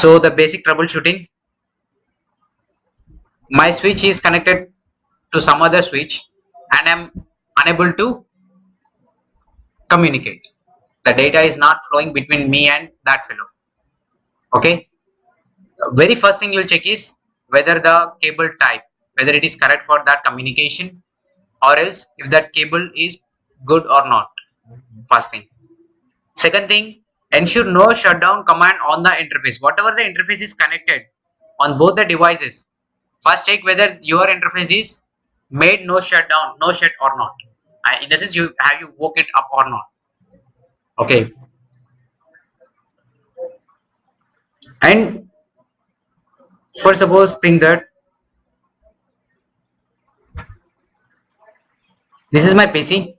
So the basic troubleshooting, my switch is connected to some other switch and I'm unable to communicate. The data is not flowing between me and that fellow. Okay. Very first thing you'll check is whether the cable type, whether it is correct for that communication, or else if that cable is good or not. First thing. Second thing, ensure no shutdown command on the interface. Whatever the interface is connected on both the devices, first check whether your interface is made no shutdown, no shut or not. In the sense, you woke it up or not. Okay. And for suppose think that this is my PC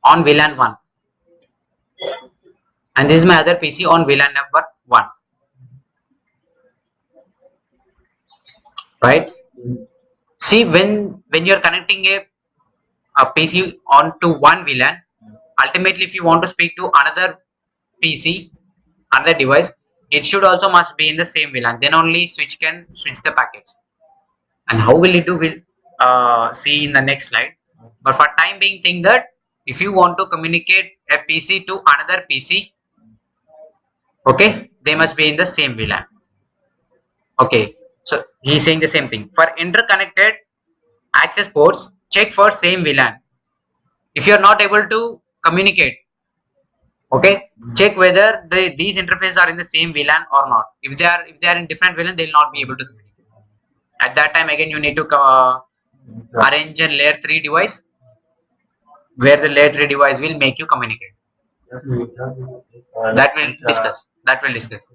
on VLAN 1 and this is my other PC on VLAN number 1, right? See, when you're connecting a PC onto one VLAN, ultimately if you want to speak to another PC, another device, it should also must be in the same VLAN. Then only switch can switch the packets. And how will it do? We'll see in the next slide. But for time being, think that if you want to communicate a PC to another PC, okay, they must be in the same VLAN. Okay, so he's saying the same thing. For interconnected access ports, check for same VLAN. If you are not able to communicate, okay, check whether these interfaces are in the same VLAN or not. If they are in different VLAN, they will not be able to communicate. At that time, again, you need to arrange a layer 3 device where the layer 3 device will make you communicate. That will discuss. That will discuss.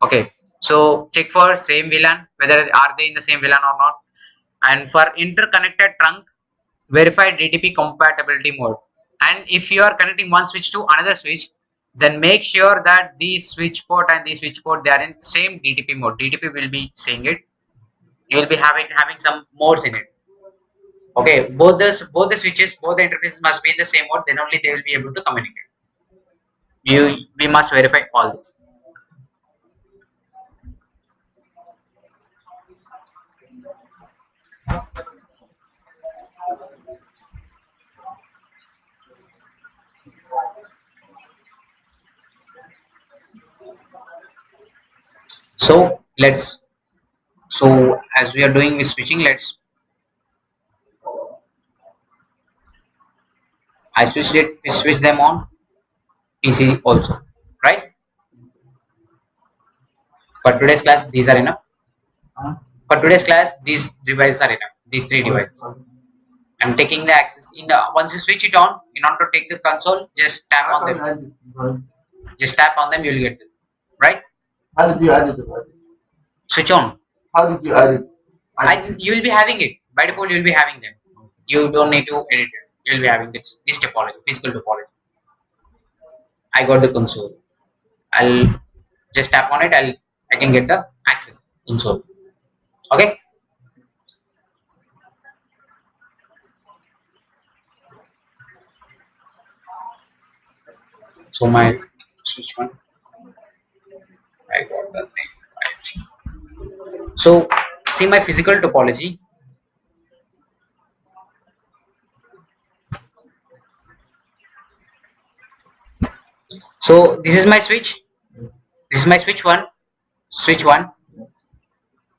Okay, so check for same VLAN, whether are they in the same VLAN or not. And for interconnected trunk, verify DTP compatibility mode. And if you are connecting one switch to another switch, then make sure that these switch port and these switch port, they are in same DTP mode. DTP will be saying it. You will be having some modes in it. Okay, both the switches, both the interfaces must be in the same mode. Then only they will be able to communicate. We must verify all this. So as we are doing with switching, I switch them on PC also, right? For today's class, these are enough. For today's class, these devices are enough. These three devices. I'm taking the access in the once you switch it on, in order to take the console, just tap on them. Just tap on them, you'll get it, right? How did you add the devices? Switch on. How did you add it? You will be having it by default. You will be having them. You don't need to edit it. You will be having this topology, physical topology. I got the console. I'll just tap on it. I can get the access console. Okay. So my switch one. I got the thing. Right. So see my physical topology. So this is my switch. This is my switch one. Switch one.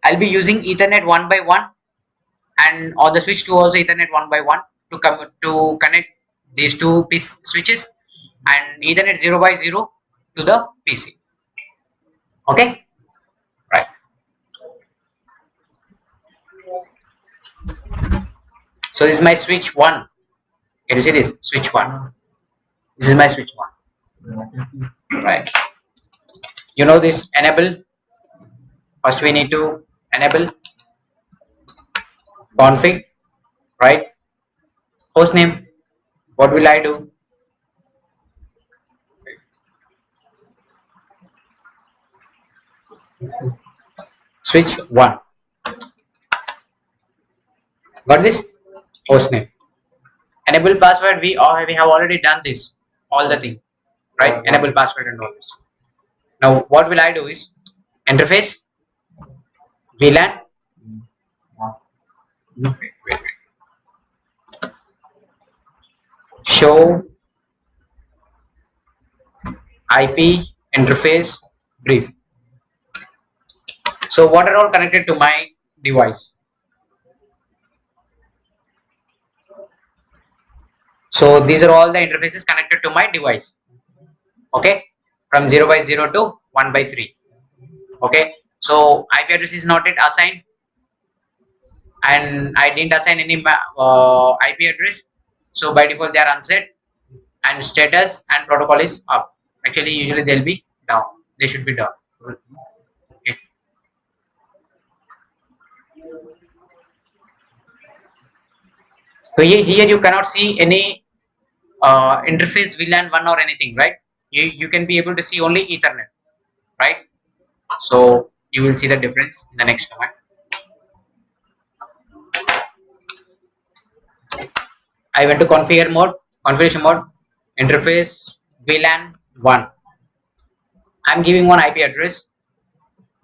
I'll be using Ethernet 1 by 1 and on the switch 2 also Ethernet 1 by 1 to connect these two switches and Ethernet 0 by 0 to the PC. Okay, right. So this is my switch 1. Can you see this? Switch 1. This is my switch 1. Right. You know this enable. First we need to enable config, right? Host name. What will I do? Switch 1. Got this? Host name. Enable password. We have already done this. All the thing, right? Enable password and all this. Now what will I do is interface VLAN. Show IP interface brief. So what are all connected to my device? So these are all the interfaces connected to my device. Okay, from 0 by 0 to 1 by 3. Okay, so IP address is not yet assigned, and I didn't assign any IP address. So by default they are unset, and status and protocol is up. Actually, usually they'll be down. They should be down. Okay. So here you cannot see any interface VLAN 1 or anything, right? You can be able to see only Ethernet, right? So you will see the difference in the next command. I went to configuration mode, interface VLAN 1. I'm giving one IP address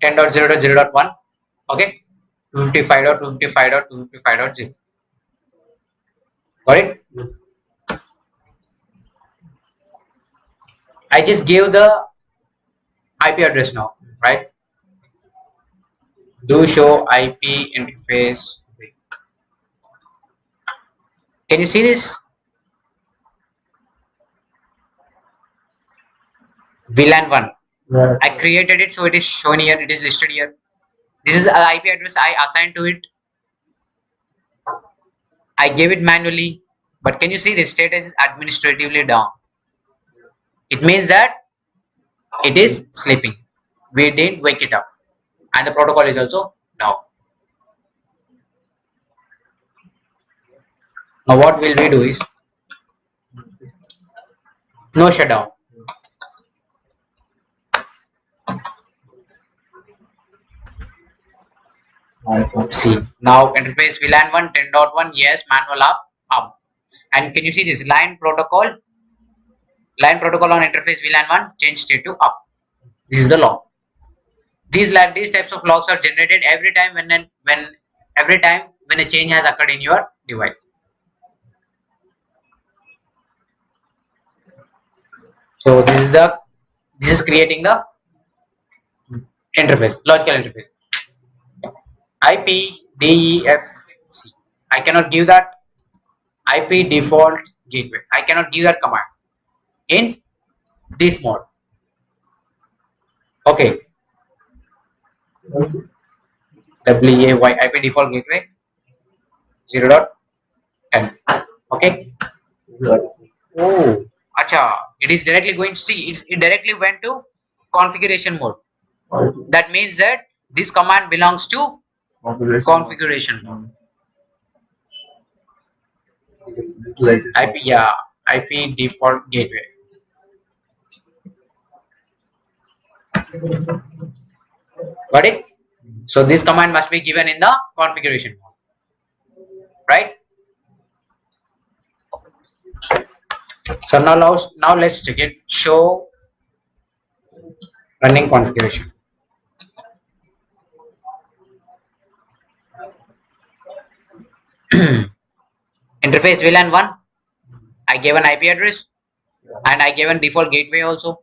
10.0.0.1. Okay, 255.255.255.0. Got it? Yes. I just gave the IP address now, right? Do show IP interface. Can you see this? VLAN 1. Yes. I created it, so it is shown here, it is listed here. This is an IP address I assigned to it. I gave it manually, but can you see the status is administratively down? It means that it is sleeping. We didn't wake it up, and the protocol is also down. Now what will we do is no shutdown. See, now interface VLAN 1 10.1, yes, manual up. And can you see this line protocol? Line protocol on interface VLAN 1 change state to up. This is the log. These types of logs are generated every time when a change has occurred in your device. So this is creating the interface, logical interface. IP DEFC. I cannot give that IP default gateway. I cannot give that command in this mode. Okay. WAY IP default gateway 0.10. Okay. Oh, acha. It is directly going to see. It directly went to configuration mode. That means that this command belongs to configuration mode. IP, yeah, IP default gateway. Got it? So this command must be given in the configuration mode, right? So now let's check it. Show running configuration. Interface VLAN 1. I gave an IP address and I gave a default gateway also.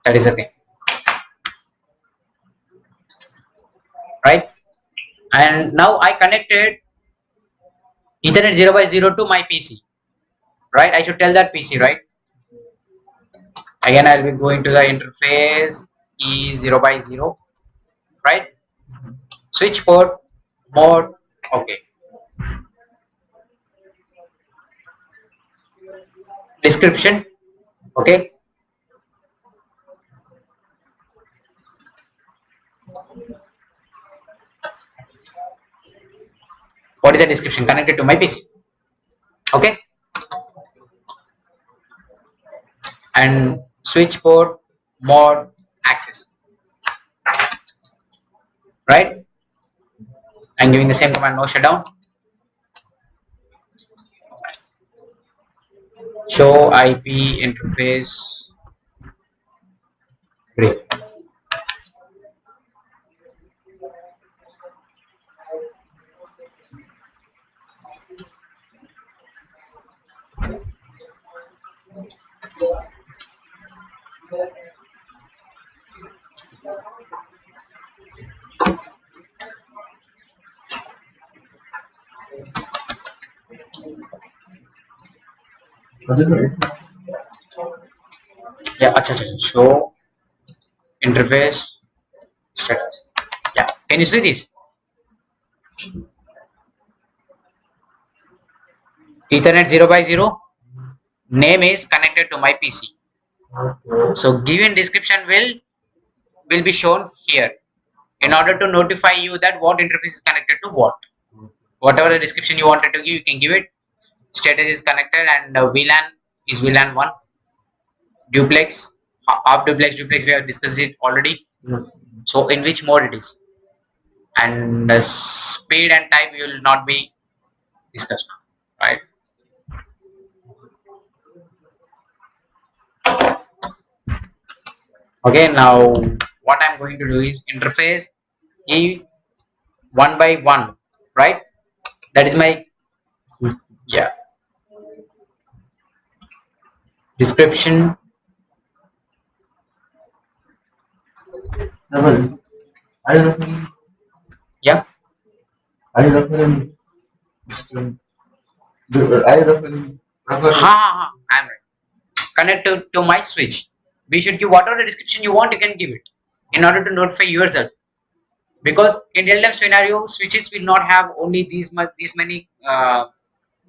That is the thing, right? And now I connected Ethernet 0 by 0 to my PC, right? I should tell that PC, right? Again, I'll be going to the interface E0 by 0, right? Switch port mode. Okay. Description. Okay. What is the description? Connected to my PC. Okay. And switch port mode access. Right? I'm giving the same command, no shutdown. Show IP interface Great. What is it? Yeah, so interface status. Yeah, can you see this? Ethernet 0 by 0. Name is connected to my PC. Okay. So given description will be shown here in order to notify you that what interface is connected to what. Whatever the description you wanted to give, you can give it. Status is connected and VLAN is VLAN 1. Duplex, half duplex, duplex, we have discussed it already. Yes. So in which mode it is. And speed and type will not be discussed now, right? Okay, now what I'm going to do is interface E one by one, right? That is my, yeah, description. Never. Are you referring? Yeah, Are you referring? Are you referring? I'm right. Connect to my switch. We should give whatever the description you want, you can give it in order to notify yourself. Because in real time scenario, switches will not have only these many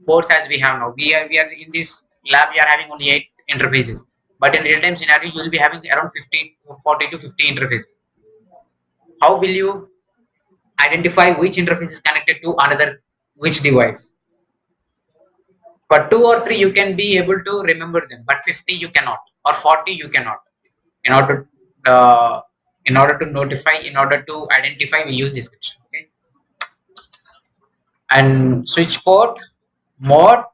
ports as we have now. We are in this lab, we are having only 8 interfaces. But in real time scenario, you will be having around 50, 40 to 50 interfaces. How will you identify which interface is connected to another which device? For 2 or 3 you can be able to remember them, but 50 you cannot, or 40 you cannot. In order uh, in order to notify, in order to identify, we use description. Okay? And switch port mode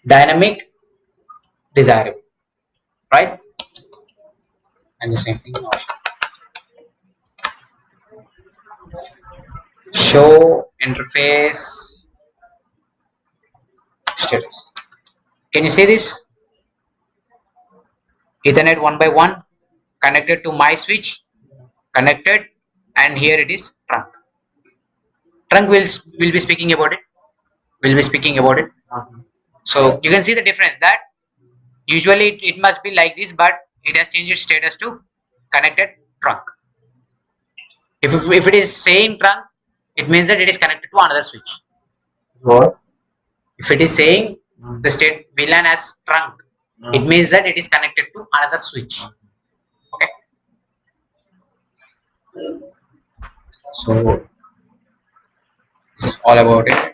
dynamic desirable, right? And the same thing also. Show interface status. Can you see this? Ethernet 1 by 1 connected to my switch, connected, and here it is trunk. Trunk will be speaking about it. Will be speaking about it. So you can see the difference that usually it must be like this, but it has changed its status to connected trunk. If it is same trunk, it means that it is connected to another switch. What? If it is saying the state VLAN as trunk, it means that it is connected to another switch. Okay. So it's all about it.